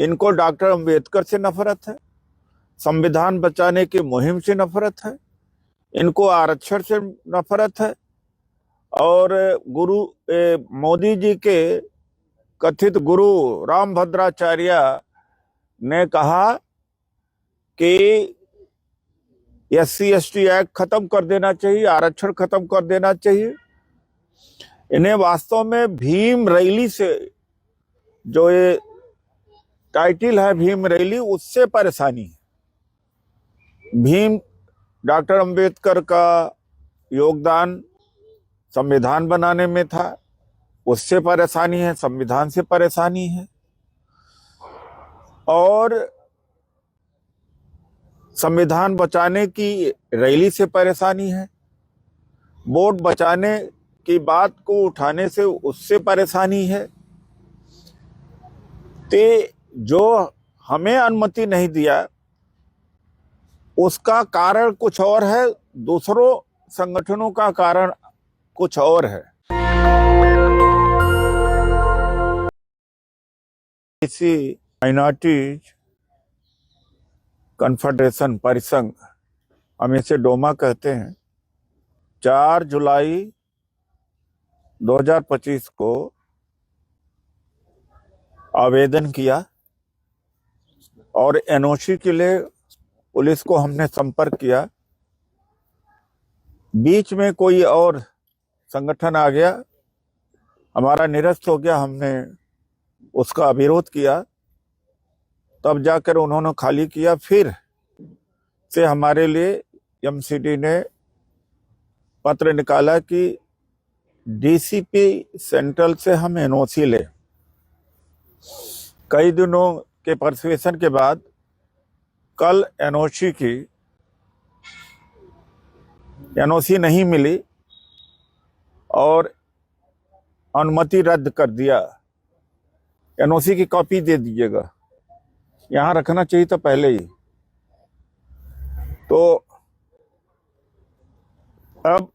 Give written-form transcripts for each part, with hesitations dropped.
इनको डॉक्टर अंबेडकर से नफरत है, संविधान बचाने की मुहिम से नफरत है, इनको आरक्षण से नफरत है और मोदी जी के कथित गुरु रामभद्राचार्य ने कहा कि SC/ST एक्ट खत्म कर देना चाहिए, आरक्षण खत्म कर देना चाहिए। इन्हें वास्तव में भीम रैली से, जो ये टाइटल है भीम रैली, उससे परेशानी है। भीम डॉक्टर अंबेडकर का योगदान संविधान बनाने में था, उससे परेशानी है, संविधान से परेशानी है। और संविधान बचाने की रैली से परेशानी है, वोट बचाने की बात को उठाने से उससे परेशानी है। ते जो हमें अनुमति नहीं दिया उसका कारण कुछ और है, दूसरों संगठनों का कारण कुछ और है। इसी माइनॉरिटीज कन्फेडरेशन परिसंघ, हम इसे डोमा कहते हैं, 4 जुलाई 2025 को आवेदन किया और NOC के लिए पुलिस को हमने संपर्क किया। बीच में कोई और संगठन आ गया, हमारा निरस्त हो गया, हमने उसका विरोध किया, तब जाकर उन्होंने खाली किया। फिर से हमारे लिए MCD ने पत्र निकाला कि DCP सेंट्रल से हम NOC ले। कई दिनों के परसुएशन के बाद कल NOC नहीं मिली और अनुमति रद्द कर दिया। NOC की कॉपी दे दीजिएगा, यहाँ रखना चाहिए था पहले ही। तो अब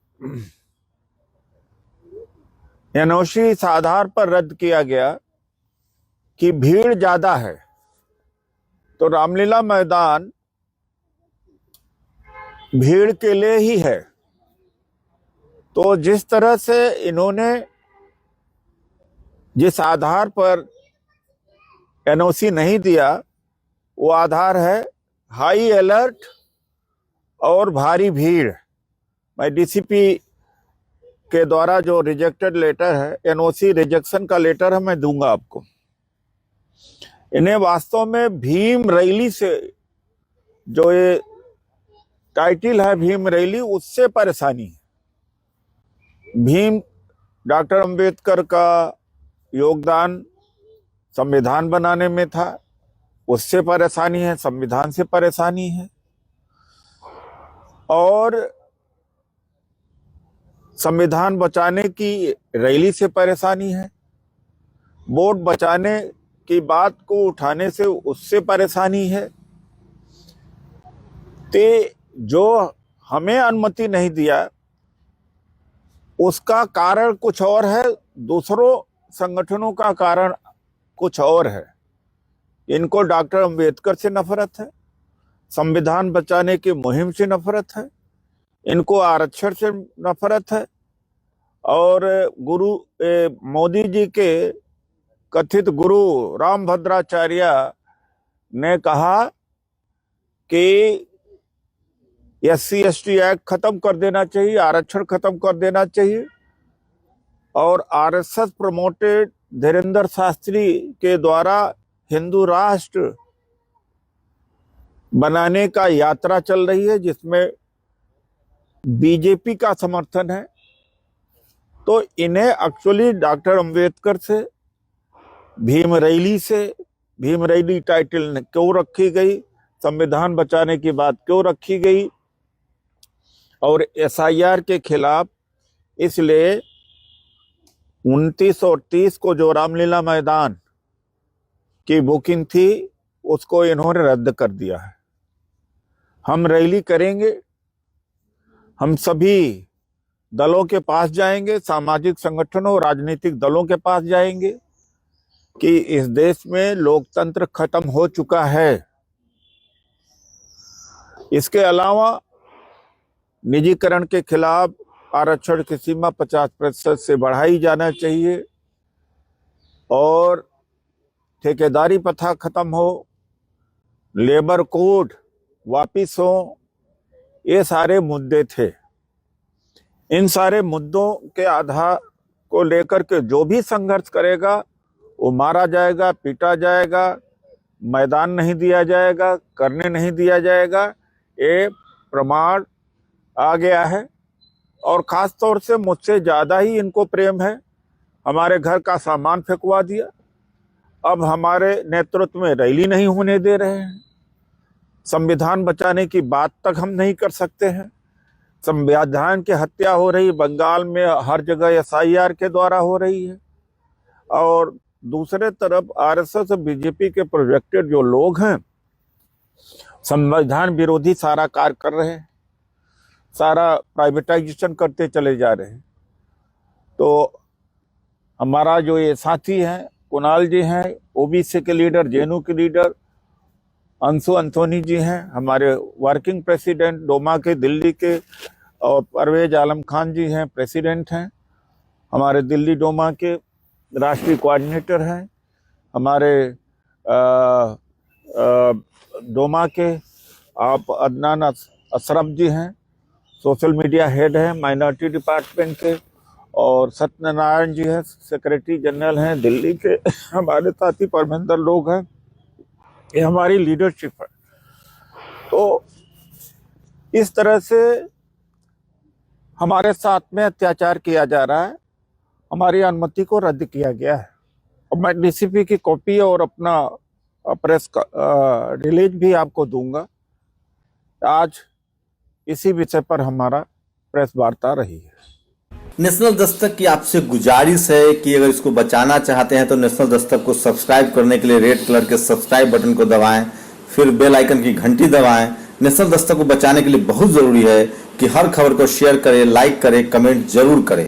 NOC इस आधार पर रद्द किया गया कि भीड़ ज्यादा है। तो रामलीला मैदान भीड़ के लिए ही है। तो जिस तरह से इन्होंने जिस आधार पर NOC नहीं दिया, वो आधार है हाई अलर्ट और भारी भीड़। मैं DCP के द्वारा जो रिजेक्टेड लेटर है, NOC रिजेक्शन का लेटर है, मैं दूंगा आपको। इन्हें वास्तव में भीम रैली से, जो ये टाइटल है भीम रैली, उससे परेशानी है। भीम डॉक्टर अंबेडकर का योगदान संविधान बनाने में था, उससे परेशानी है, संविधान से परेशानी है। और संविधान बचाने की रैली से परेशानी है, वोट बचाने की बात को उठाने से उससे परेशानी है। ते जो हमें अनुमति नहीं दिया उसका कारण कुछ और है, दूसरों संगठनों का कारण कुछ और है। इनको डॉक्टर अंबेडकर से नफरत है, संविधान बचाने की मुहिम से नफरत है, इनको आरक्षण से नफरत है और मोदी जी के कथित गुरु रामभद्राचार्य ने कहा कि SC/ST एक्ट खत्म कर देना चाहिए, आरक्षण खत्म कर देना चाहिए। और RSS प्रमोटेड धीरेंद्र शास्त्री के द्वारा हिंदू राष्ट्र बनाने का यात्रा चल रही है, जिसमें BJP का समर्थन है। तो इन्हें एक्चुअली डॉक्टर अंबेडकर से, भीम रैली टाइटल क्यों रखी गई, संविधान बचाने की बात क्यों रखी गई, और SIR के खिलाफ इसलिए 29 और 30 को जो रामलीला मैदान की बुकिंग थी उसको इन्होंने रद्द कर दिया है। हम रैली करेंगे, हम सभी दलों के पास जाएंगे, सामाजिक संगठनों, राजनीतिक दलों के पास जाएंगे, कि इस देश में लोकतंत्र खत्म हो चुका है। इसके अलावा निजीकरण के खिलाफ आरक्षण की सीमा 50% से बढ़ाई जाना चाहिए और ठेकेदारी प्रथा खत्म हो, लेबर कोड वापिस हो, ये सारे मुद्दे थे। इन सारे मुद्दों के आधार को लेकर के जो भी संघर्ष करेगा वो मारा जाएगा, पीटा जाएगा, मैदान नहीं दिया जाएगा, करने नहीं दिया जाएगा, ये प्रमाण आ गया है। और खास तौर से मुझसे ज़्यादा ही इनको प्रेम है। हमारे घर का सामान फेंकवा दिया, अब हमारे नेतृत्व में रैली नहीं होने दे रहे हैं, संविधान बचाने की बात तक हम नहीं कर सकते हैं। संविधान की हत्या हो रही, बंगाल में हर जगह SIR के द्वारा हो रही है। और दूसरे तरफ RSS और बीजेपी के प्रोजेक्टेड जो लोग हैं संविधान विरोधी सारा कार्य कर रहे हैं, सारा प्राइवेटाइजेशन करते चले जा रहे हैं। तो हमारा जो ये साथी हैं कुणाल जी हैं, OBC के लीडर, JNU के लीडर अंशु एंथोनी जी हैं, हमारे वर्किंग प्रेसिडेंट डोमा के दिल्ली के, और परवेज आलम खान जी हैं, प्रेसिडेंट हैं, हमारे दिल्ली डोमा के राष्ट्रीय कोऑर्डिनेटर हैं, हमारे डोमा के आप अदनान अशरफ जी हैं, सोशल मीडिया हेड हैं माइनॉरिटी डिपार्टमेंट के, और सत्यनारायण जी हैं, सेक्रेटरी जनरल हैं दिल्ली के। हमारे साथी परमेंद्र लोग हैं, ये हमारी लीडरशिप है। तो इस तरह से हमारे साथ में अत्याचार किया जा रहा है, हमारी अनुमति को रद्द किया गया है। और मैं DCP की कॉपी और अपना प्रेस रिलीज भी आपको दूंगा। आज इसी विषय पर हमारा प्रेस वार्ता रही है। नेशनल दस्तक की आपसे गुजारिश है कि अगर इसको बचाना चाहते हैं तो नेशनल दस्तक को सब्सक्राइब करने के लिए रेड कलर के सब्सक्राइब बटन को दबाएं, फिर बेल आइकन की घंटी दबाएं। नेशनल दस्तक को बचाने के लिए बहुत जरूरी है कि हर खबर को शेयर करें, लाइक करें, कमेंट जरूर करें।